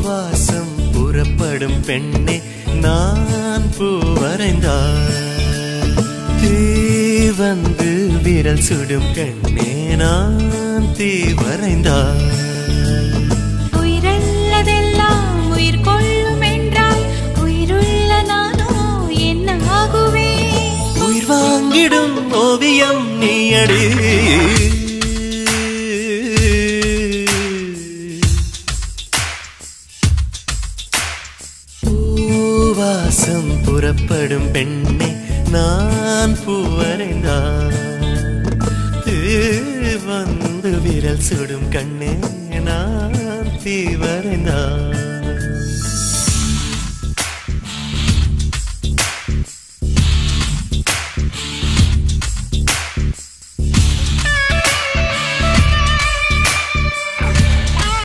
வாசம் புறப்படும் பெண்ணே நான் பூ வரைந்தார் தீ வந்து விரல் சுடும் கண்ணே நான் தீ வரைந்தார் உயிரல்லதெல்லாம் உயிர் கொள்ளும் என்றால் உயிருள்ள நானோ என்ன ஆகுவேன் உயிர் வாங்கிடும் ஓவியம் நீ அடி வாசம் புறப்படும் பெண்ணே நான் பூ வரைந்தார் வந்து விரல் சுடும் கண்ணே நான் தீ வரைந்தார்